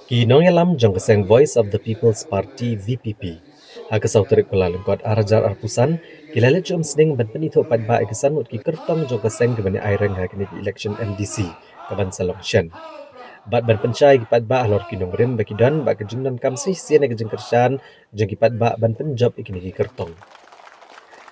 Kinong yalam jong keseng Voice of the People's Party VPP. Hakasau terik pula lengkot arajar arpusan, kilala jom sening ban penito padba ekesan mut ki kertong jong keseng kebani aireng hakini ki election MDC kaban salong shen. Bat ban pencai ki padba alor kinong rim baki dan bak kejengnan kamsi sien kejeng kersan jong ki padba ban penjob ikini ki kertong.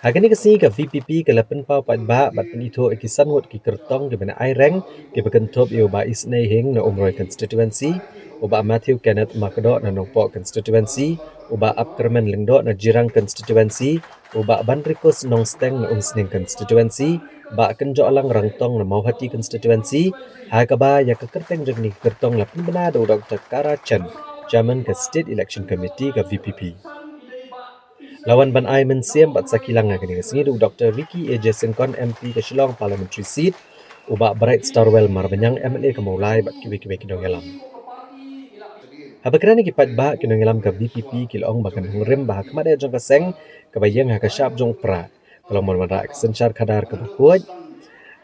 Hagani kasi ka VPP kala penpau padba bat penito ekisan mut ki kertong kebani aireng ki bekentop yo ba isnei hing na umroy constituency uba Matthew Kenneth Makdo na Nongpok constituency, uba Abkerman Lingdo na Jirang constituency, uba Bandrikos Nongsteng na Umsning constituency, ba Kenjo Alang Rangtong na Mauhati constituency, hagaba ya kekerteng jeng ni kertong la penbenado Dr. Kara Chen, Chairman ke State Election Committee ke VPP. Lawan ban ai mensiam bat sakilang ngani ngasngi Dr. Ricky A. Sengkon MP ke Shillong Parliamentary Seat, uba Bright Starwell Marbanyang MLA ke Maulai bat kiwi-kiwi kidong yalam. Habakran ki padba kinong ilam ka VPP kilong bakan hungrim bah kemade jong kaseng kabayang ha kasyap jong pra kalau mon mara senchar kadar ke bukuj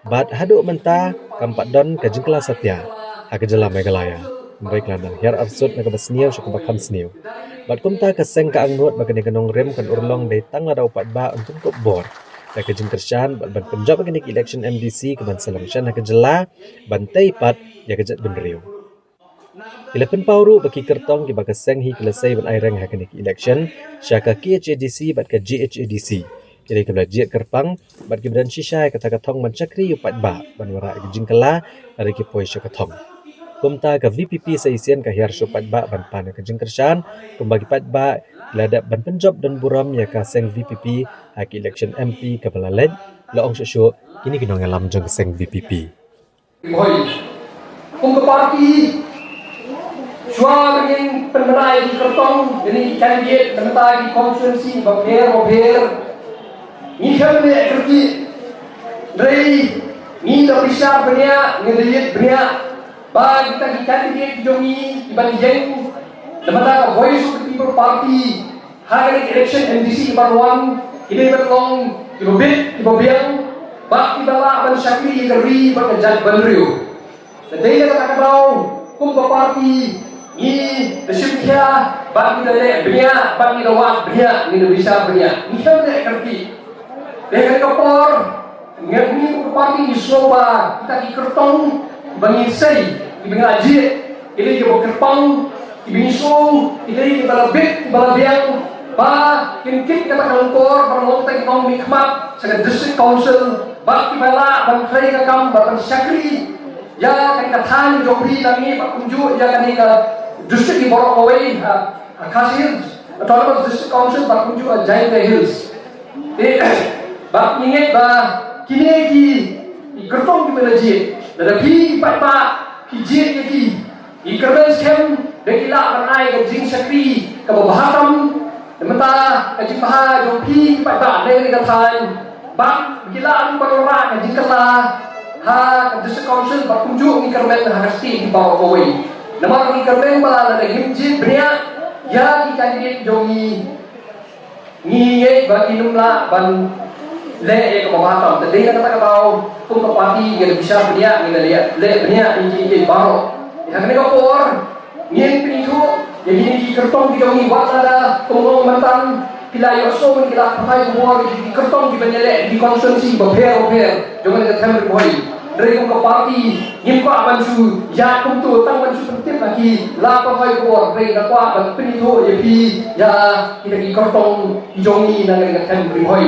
bat hadu menta kampat don ka jengkla satya ha ka jela megalaya baik lan hiar absurd na ka basniu syuk bakam sniu bat kumta kaseng ka angnut bakan kinong rim kan urlong dei tang la dau padba untuk kop bor ka jeng kershan bat ban penjab bakan election MDC ke ban selection ha ka jela bantai pat ya ka jet benriu. Ilapan pauru bagi kertong ki bagaseng hi kelasai ban aireng hakani ki election syaka KHADC bat ka GHADC kiri ke belajar kerpang bat ki badan shisha kata katong man chakri upat ba ban wara ki jingkala dari ki poi syakatong kumta ka VPP sa isian ka hiar syupat ba ban pan ka jingkershan kumbagi pat ba ladap ban penjob dan buram ya ka seng VPP haki election MP ka balaled laong syusyu kini kinong alam jeng seng VPP kung ke parti Shua dengan penderai di kertong, ini candidate penderai di konstituensi, bapir. Ni kan dia kerti, dari ni dah bisa banyak, ngelihat banyak. Bagi kita di candidate jongi, di banding, lembaga Voice of the People Party, hari election MDC baruan, ini berlong, ibabit, ibabiang, bak ibala ban syakri dari berkejat bandriu. Dan dia kata kau, kumpa parti. Ini tersyukur bagi kita banyak, bagi kita wak banyak, ini bisa banyak. Ini kan dia kerti. Dia kata kapor, ini parti di Sloba, kita di kertong, bagi saya, di mengaji, ini di kerpang, di bisu, ini di balabik, balabiang, bah, kini kata kantor, permohonan ekonomi khmat, sebagai district council, bagi bala, bagi saya kakam, bagi syakri, ya kan kata jomri kami, pak kunju, ya kan district di Borok Away, Kasih, atau district council bak kunju Giant Hills. Bak ingat bah kini ki kertong di Malaysia, tetapi pak kijit ki kerana scam dekila berai ke jing sakri ke bahatam, demata ke jing bah jopi pak dari katan, bak gila anu berora ke jing kala, district council bak kunju ni kerana harasti di Borok Away. Nama ni kerana malah ada himjit banyak ya di candidate jongi ni bagi numla ban le ke bahatam. Tadi kata kau kum ke parti yang bisa banyak ni le banyak ini baru. Yang ni kapor ni pintu yang ini kertong di jongi buat ada tunggu mantan pilai yoso ni kita pakai buat di kertong di banyak di konsensi bapir jangan kita temper boy. Dari ke parti, yang kuat bantu, ya kumtu, tang bantu penting lagi, lapa kau kuat, dari nak kuat bantu penito, ya pi, ya kita di kertong, jongi, dan kita temper boy.